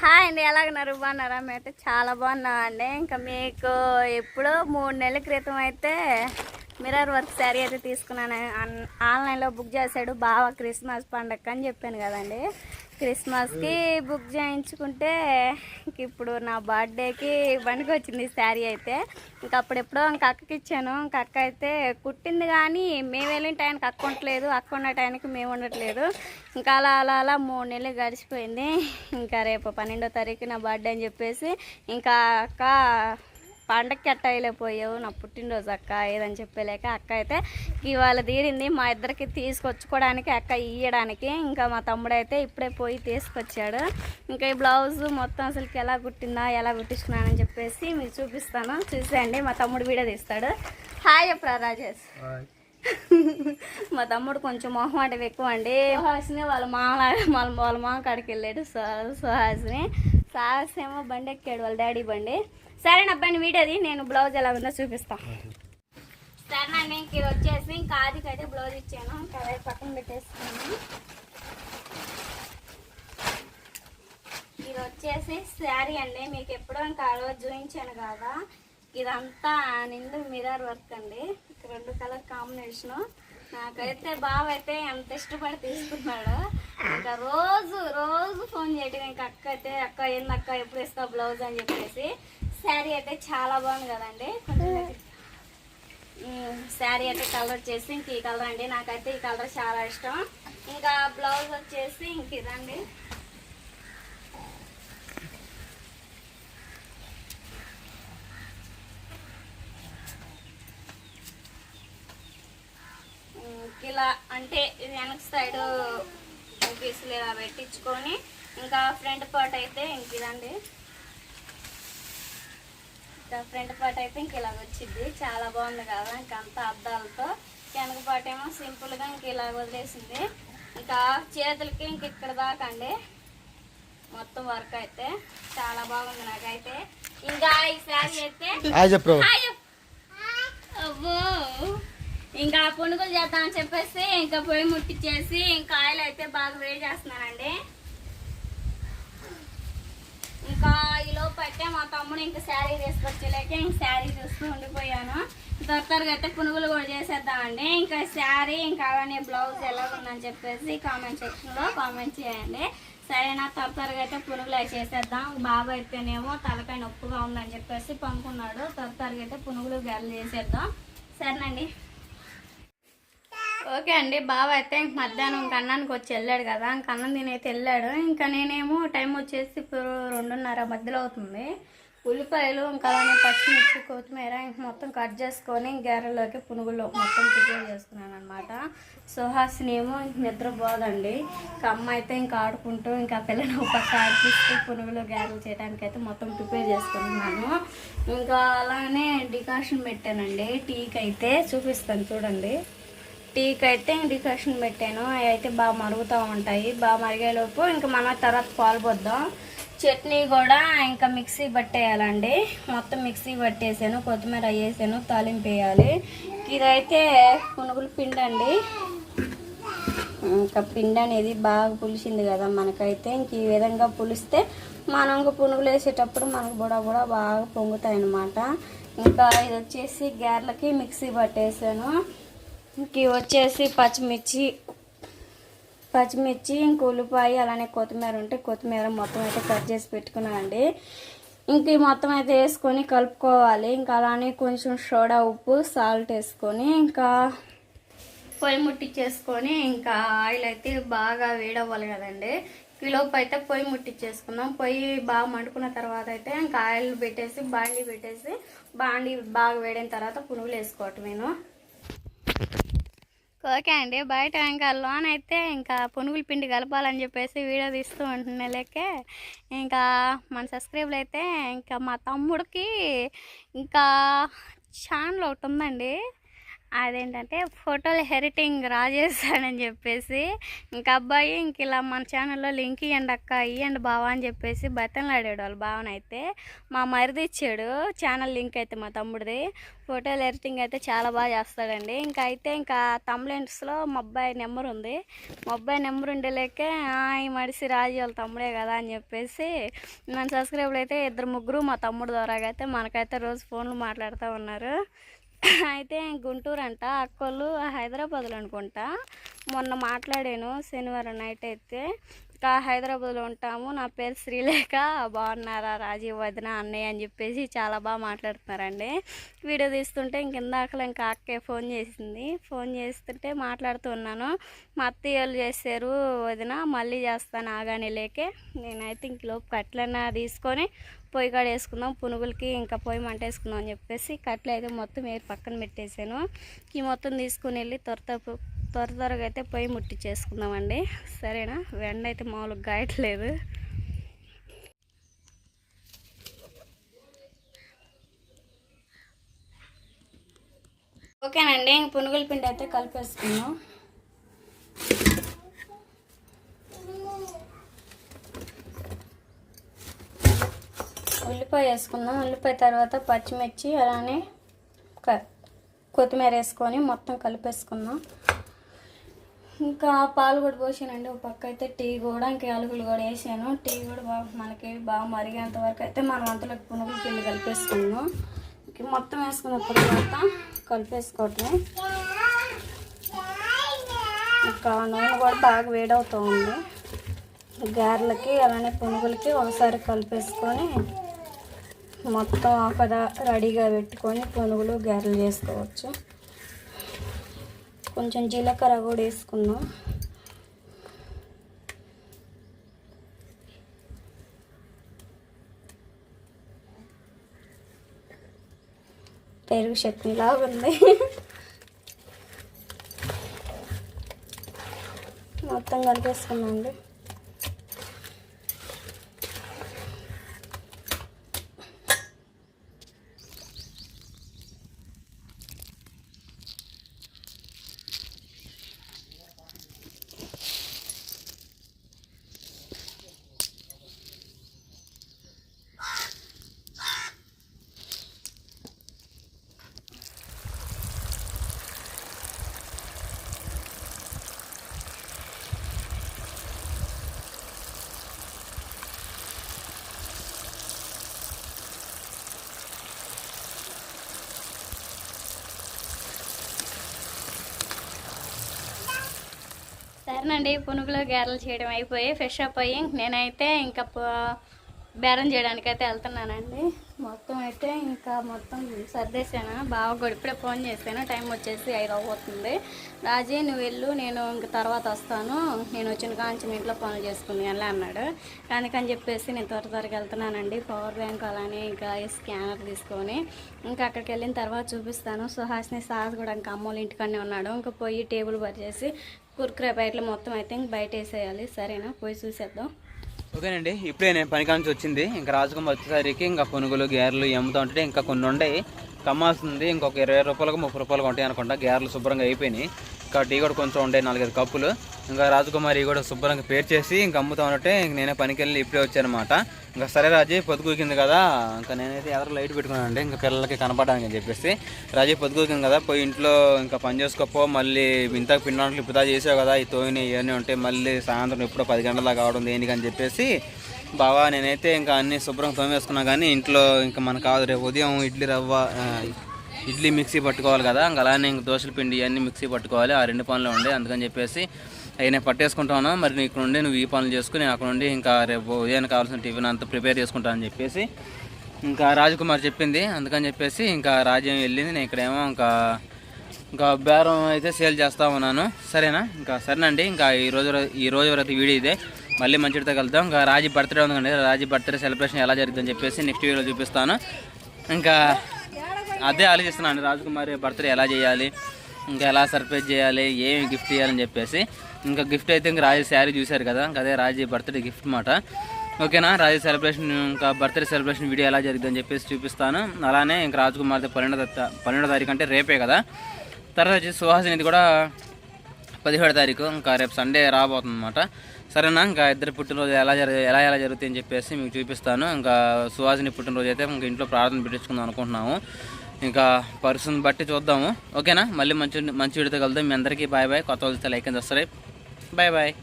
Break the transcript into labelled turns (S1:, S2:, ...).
S1: Hi అండి, ఎలాగున్నారు? బాగున్నారా? మేమైతే చాలా బాగున్నామండి. ఇంకా మీకు ఎప్పుడో 3 నెలల క్రితం అయితే మిర్రర్ వర్క్ శారీ అయితే తీసుకున్నాను. ఆన్లైన్లో బుక్ చేశాడు బావ క్రిస్మస్ పండగ అని చెప్పాను కదండి. క్రిస్మస్కి బుక్ చేయించుకుంటే ఇప్పుడు నా బర్త్డేకి బండికి వచ్చింది శారీ అయితే. ఇంక అప్పుడెప్పుడో ఇంక అక్కకి ఇచ్చాను. ఇంక అక్క అయితే కుట్టింది, కానీ మేము వెళ్ళిన టైంకి అక్క ఉండట్లేదు, అక్క ఉన్న టైంకి మేము ఉండట్లేదు. ఇంకా అలా అలా అలా 3 నెలలు గడిచిపోయింది. ఇంకా రేపు 12వ తారీఖు నా బర్త్డే అని చెప్పేసి ఇంకా అక్క పండగకి ఎట్ట అయిపోయావు, నా పుట్టినరోజు అక్క ఏదని చెప్పలేక అక్క అయితే ఇవాళ తీరింది మా ఇద్దరికి తీసుకొచ్చుకోవడానికి, అక్క ఇయ్యడానికి. ఇంకా మా తమ్ముడు అయితే ఇప్పుడే పోయి తీసుకొచ్చాడు. ఇంకా ఈ బ్లౌజ్ మొత్తం అసలుకి ఎలా కుట్టిందా, ఎలా కుట్టించుకున్నానని చెప్పేసి మీకు చూపిస్తాను, చూసేయండి. మా తమ్ముడు వీడియో తీస్తాడు. హాయ్ చెప్పరా రాజేష్. మా తమ్ముడు కొంచెం మొహమాటం ఎక్కువ అండి. సుహాసిని వాళ్ళ మామ కాడికి వెళ్ళాడు. సుహాసిని ఏమో బండి ఎక్కాడు, వాళ్ళ డాడీ బండి. సరే నా అబ్బాయిని వీడియోది, నేను బ్లౌజ్ ఎలా ఉందో చూపిస్తాను. సరేనండి, ఇంక ఇది వచ్చేసి ఇంకా ఆదికైతే బ్లౌజ్ ఇచ్చాను. ఇంకా పక్కన పెట్టేసుకున్నాను. ఇది వచ్చేసి శారీ అండి, మీకు ఎప్పుడో ఇంకా ఆ రోజు చూపించాను కదా. ఇదంతా నిండు మిర్రర్ వర్క్ అండి, 2 కలర్ కాంబినేషను. నాకైతే బావ అయితే ఎంత ఇష్టపడి తీసుకున్నాడు. ఇంకా రోజు ఫోన్ చేయటం. ఇంకా అక్క అయితే అక్క ఏందక్క ఎప్పుడు ఇస్తావు బ్లౌజ్ అని చెప్పేసి. శారీ అయితే చాలా బాగుంది కదండి. కొంచెం శారీ అయితే కలర్ వచ్చేసి ఇంక ఈ కలర్ అండి, నాకైతే ఈ కలర్ చాలా ఇష్టం. ఇంకా బ్లౌజ్ వచ్చేసి ఇంక ఇదండి. ఇలా అంటే వెనక సైడ్ పీసులు ఇలా పెట్టించుకొని ఇంకా ఫ్రంట్ పార్ట్ అయితే ఇంక ఇదండి. ఫ్రంట్ పార్ట్ అయితే ఇంక ఇలాగ వచ్చింది, చాలా బాగుంది కదా. ఇంకంతా అద్దాలతో. వెనక పార్ట్ ఏమో సింపుల్గా ఇంక ఇలాగ వదిలేసింది. ఇంకా చేతులకి ఇంక ఇక్కడ దాకా అండి మొత్తం వర్క్ అయితే చాలా బాగుంది నాకైతే. ఇంకా ఈ శారీ అయితే అబ్బో ఇంకా పునుగులు చేద్దామని చెప్పేసి ఇంకా పొయ్యి ముట్టించేసి ఇంకా ఆయిల్ అయితే బాగా వేడి చేస్తున్నానండి. ఇంకా ఈ లోపు అయితే మా తమ్ముడు ఇంకా శారీ తీసుకొచ్చేలేక ఇంక శారీ చూస్తూ ఉండిపోయాను. త్వరగా అయితే పునుగులు కూడా చేసేద్దామండి. ఇంకా శారీ ఇంకా అలానే బ్లౌజ్ ఎలా ఉందని చెప్పేసి కామెంట్ సెక్షన్లో కామెంట్ చేయండి. సరేనా? త్వరగా అయితే పునుగులు అవి చేసేద్దాం. బాబు అయితేనేమో తలకాయ నొప్పుగా ఉందని చెప్పేసి పంపుకున్నాడు. త్వరగా అయితే పునుగులు గెర్రలు చేసేద్దాం. సరేనండి. ఓకే అండి, బావ అయితే ఇంక మధ్యాహ్నం అన్నానికి వచ్చి వెళ్ళాడు కదా. ఇంక అన్నం తినైతే వెళ్ళాడు. ఇంకా నేనేమో టైం వచ్చేసి ఇప్పుడు 2:30 మధ్యలో అవుతుంది. ఉల్లిపాయలు ఇంకా అలానే పచ్చిమిర్చి కొత్తిమీర ఇంక మొత్తం కట్ చేసుకొని గేరలోకి పునుగుల్లో మొత్తం ప్రిపేర్ చేసుకున్నాను అనమాట. సుహాసిని ఏమో ఇంక నిద్రపోదండి. ఇంకా అమ్మ అయితే ఇంకా ఆడుకుంటూ ఇంకా పిల్లలు పక్క ఆడిపిస్తూ పునుగులు గేరలు చేయడానికి అయితే మొత్తం ప్రిపేర్ చేసుకుంటున్నాను. ఇంకా అలానే డికాషన్ పెట్టానండి. టీకి అయితే చూపిస్తాను చూడండి. టీకి అయితే డికాషన్ పెట్టాను. అవి అయితే బాగా మరుగుతూ ఉంటాయి. బాగా మరిగేలోపు ఇంకా మనం తర్వాత పాలు పోద్దాం. చట్నీ కూడా ఇంకా మిక్సీ పట్టేయాలండి. మొత్తం మిక్సీ పట్టేసాను, కొత్తిమీర వేసాను, తాలింపు వేయాలి. ఇదైతే పునుగుల పిండి అండి. ఇంకా పిండి అనేది బాగా పులిసింది కదా మనకైతే. ఇంక ఈ విధంగా పులిస్తే మనం ఇంకా పునుగులు వేసేటప్పుడు మనకు కూడా బాగా పొంగుతాయి అన్నమాట. ఇంకా ఇది వచ్చేసి గారెలకి మిక్సీ పట్టేసాను. ఇంక వచ్చేసి పచ్చిమిర్చి ఇంక ఉల్లిపాయ అలానే కొత్తిమీర ఉంటే కొత్తిమీర మొత్తం అయితే కట్ చేసి పెట్టుకున్నానండి. ఇంక ఈ మొత్తం అయితే వేసుకొని కలుపుకోవాలి. ఇంకా అలానే కొంచెం సోడా ఉప్పు సాల్ట్ వేసుకొని ఇంకా పొయ్యి ముట్టించేసుకొని ఇంకా ఆయిల్ అయితే బాగా వేడవ్వాలి కదండి. కిలోపు అయితే పొయ్యి ముట్టించేసుకుందాం. పొయ్యి బాగా మండుకున్న తర్వాత అయితే ఇంకా ఆయిల్ పెట్టేసి బాండి బాగా వేడిన తర్వాత పునుగులు వేసుకోవటమేను. ఓకే అండి, బయట ఇంకా లోన్ అయితే ఇంకా పునుగుల పిండి కలపాలని చెప్పేసి వీడియో తీస్తూ ఉంటున్నా లేకే. ఇంకా మన సబ్స్క్రైబర్లు అయితే ఇంకా మా తమ్ముడికి ఇంకా ఛానల్ ఒకటి ఉందండి. అదేంటంటే ఫోటోలు ఎడిటింగ్ రాజేస్తాడని చెప్పేసి ఇంకా అబ్బాయి ఇంక ఇలా మన ఛానల్లో లింక్ ఇవ్వండి అక్క ఇవ్వండి బావా అని చెప్పేసి బతనలాడాడు వాళ్ళు బావనైతే మా మరిది ఇచ్చాడు ఛానల్ లింక్ అయితే మా తమ్ముడిది. ఫోటోలు ఎడిటింగ్ అయితే చాలా బాగా చేస్తాడండి. ఇంకా అయితే ఇంకా తమ్ములెంట్స్లో మా అబ్బాయి నెంబర్ ఉంది. మా అబ్బాయి నెంబర్ ఉండలేకే ఈ మడిసి రాజు వాళ్ళ తమ్ముడే కదా అని చెప్పేసి నన్ను సబ్స్క్రైబర్లు అయితే 2-3 మా తమ్ముడు ద్వారా అయితే మనకైతే రోజు ఫోన్లు మాట్లాడుతూ ఉన్నారు. అయితే గుంటూరు అంట, అక్కోళ్ళు హైదరాబాద్లో అనుకుంటా. మొన్న మాట్లాడాను శనివారం నైట్ అయితే. ఇంకా హైదరాబాద్లో ఉంటాము, నా పేరు శ్రీలేఖ, బాగున్నారా రాజీవ్ వదిన అన్నయ్య అని చెప్పేసి చాలా బాగా మాట్లాడుతున్నారండి. వీడియో తీస్తుంటే ఇందాకలా ఇంకా అక్కే ఫోన్ చేసింది. ఫోన్ చేస్తుంటే మాట్లాడుతూ ఉన్నాను. మా అత్తయ్య వాళ్ళు చేశారు వదిన, మళ్ళీ చేస్తాను ఆగానే లేకే. నేనైతే ఇంక లోపు కట్లన్నా తీసుకొని పొయ్యి కాడ వేసుకుందాం, పునుగులకి ఇంకా పొయ్యి మంట వేసుకుందాం అని చెప్పేసి కట్లు అయితే మొత్తం ఏరు పక్కన పెట్టేశాను. ఈ మొత్తం తీసుకుని వెళ్ళి త్వరగా అయితే పొయ్యి ముట్టించేసుకుందామండి. సరేనా? వెండ అయితే మామూలుగా గాయట్లేదు. ఓకేనండి, ఇంక పునుగుల పిండి అయితే కలిపేసుకున్నాం. ఉల్లిపాయ వేసుకుందాం. ఉల్లిపాయ తర్వాత పచ్చిమిర్చి అలానే కొత్తిమీర వేసుకొని మొత్తం కలిపేసుకుందాం. ఇంకా పాలు కూడా పోసానండి. ఒక పక్క అయితే టీ కూడా ఇంకా యాలకులు కూడా వేసాను. టీ కూడా మనకి బాగా మరిగేంత వరకు అయితే మనం అంతలోకి పునుగుల పిండి కలిపేసుకుందాం. ఇంక మొత్తం వేసుకున్న తర్వాత కలిపేసుకోవటం. ఇంకా నూనె కూడా బాగా వేడవుతూ ఉంది. గారెలకి అలానే పునుగులకి ఒకసారి కలిపేసుకొని మొత్తం అక్కడ రెడీగా పెట్టుకొని పునుగులు గారెలు చేసుకోవచ్చు. కొంచెం జీలకర్ర కూడా వేసుకుందాం. పెరుగు చట్నీ లాగా ఉంది. మొత్తం కలిపేసుకున్నాండి. సరేనండి, పునుగులో గారెలు చేయడం అయిపోయి ఫ్రెష్ అప్ అయ్యి నేనైతే ఇంకా బేరం చేయడానికైతే వెళ్తున్నానండి. మొత్తం అయితే ఇంకా మొత్తం సర్దేశాను. బాగా కూడా ఇప్పుడే ఫోన్ చేశాను. టైం వచ్చేసి 5 అవుతుంది. రాజీ నువ్వు వెళ్ళు, నేను ఇంక తర్వాత వస్తాను, నేను వచ్చిన కాంచి ఇంట్లో పనులు చేసుకుంది అని అన్నాడు. అందుకని చెప్పేసి నేను త్వరగా వెళ్తున్నానండి. పవర్ బ్యాంక్ అలానే ఇంకా స్కానర్ తీసుకొని ఇంకా అక్కడికి వెళ్ళిన తర్వాత చూపిస్తాను. సుహాస్ని సాహస్ కూడా ఇంకా అమ్మోళ్ళ ఇంటికనే ఉన్నాడు. ఇంకా పోయి టేబుల్ పరిచేసి కుర్కురే బయటలు మొత్తం అయితే ఇంక బయట వేసేయాలి. సరేనా? పోయి చూసేద్దాం.
S2: ఓకేనండి, ఇప్పుడే నేను పని కాంచి వచ్చింది. ఇంకా రాజకుమార్ వచ్చేసరికి ఇంకా పునుగులు గారెలు అమ్ముతూ ఉంటే ఇంకా కొన్ని ఉండే కమ్మాల్సింది. ఇంకొక 20 రూపాయలకు 30 రూపాయలకు ఉంటాయి అనుకుంటా. గారెలు శుభ్రంగా అయిపోయినాయి. ఇంకా టీ కూడా కొంచెం ఉండే 4-5 కప్పులు. ఇంకా రాజకుమారి కూడా శుభ్రంగా పేరు చేసి ఇంకా అమ్ముతా ఉన్నట్టే ఇంక నేనే పనికి వెళ్ళి ఇప్పుడే వచ్చానమాట. ఇంకా సరే రాజీ పొద్దుకూకింది కదా, ఇంకా నేనైతే ఎవరు లైట్ పెట్టుకున్నానండి ఇంకా పిల్లలకి కనపడడానికి అని చెప్పేసి. రాజీ పొద్దుకూకింది కదా, పోయి ఇంట్లో ఇంకా పని చేసుకోపో, మళ్ళీ ఇంతకు పిండి ఇప్పుదా చేసావు కదా, ఈ తోయిని ఇవన్నీ ఉంటాయి, మళ్ళీ సాయంత్రం ఎప్పుడో 10 గంటల దాకా కావడం దేనికని చెప్పేసి బావా నేనైతే ఇంకా అన్నీ శుభ్రంగా తోమేసుకున్నా. కానీ ఇంట్లో ఇంకా మనకు కాదు, రేపు ఉదయం ఇడ్లీ మిక్సీ పట్టుకోవాలి కదా, ఇంకా అలానే ఇంక దోశల పిండి ఇవన్నీ మిక్సీ పట్టుకోవాలి. ఆ 2 పనులు ఉండే, అందుకని చెప్పేసి అవి నేను పట్టేసుకుంటాను. మరి నీకు నుండి నువ్వు ఈ పనులు చేసుకుని అక్కడ నుండి ఇంకా రేపు ఉదయం కావాల్సిన టిఫిన్ అంతా ప్రిపేర్ చేసుకుంటానని చెప్పేసి ఇంకా రాజకుమార్ చెప్పింది. అందుకని చెప్పేసి ఇంకా రాజ్యం వెళ్ళింది. నేను ఇక్కడేమో ఇంకా బేరం అయితే సేల్ చేస్తా ఉన్నాను. సరేనా? ఇంకా సరేనండి, ఇంకా ఈ రోజు వరకు వీడియో ఇదే. మళ్ళీ మంచితో కలుద్దాం. ఇంకా రాజీ బర్త్డే ఉందండి. రాజీ బర్త్డే సెలబ్రేషన్ ఎలా జరుగుతుందని చెప్పేసి నెక్స్ట్ వీడియోలో చూపిస్తాను. ఇంకా అదే ఆలోచిస్తున్నాను, రాజకుమారి బర్త్డే ఎలా చేయాలి, ఇంకా ఎలా సర్ప్రైజ్ చేయాలి, ఏమి గిఫ్ట్ ఇవ్వాలని చెప్పేసి. ఇంకా గిఫ్ట్ అయితే ఇంకా రాజీ శారీ చూశారు కదా, ఇంకా అదే రాజీ బర్త్డే గిఫ్ట్ మాట. ఓకేనా? రాజీ సెలబ్రేషన్ ఇంకా బర్త్డే సెలబ్రేషన్ వీడియో ఎలా జరుగుతుందని చెప్పేసి చూపిస్తాను. అలానే ఇంకా రాజకుమార్తో 12వ తారీఖు అంటే రేపే కదా, తర్వాత వచ్చి సుహాసినిది కూడా 17వ తారీఖు, ఇంకా రేపు సండే రాబోతుంది అనమాట. సరేనా, ఇంకా ఇద్దరు పుట్టినరోజు ఎలా జరుగుతాయి అని చెప్పేసి మీకు చూపిస్తాను. ఇంకా సుహాసిని పుట్టినరోజు అయితే ఇంకా ఇంట్లో ప్రార్థన పెట్టించుకుందాం అనుకుంటున్నాము. ఇంకా పరిస్థితిని బట్టి చూద్దాము. ఓకేనా, మళ్ళీ మంచి వీడియోతో కలుద్దాం. మీ అందరికీ బాయ్ బాయ్. కొత్త వస్తే like and subscribe. Bye bye.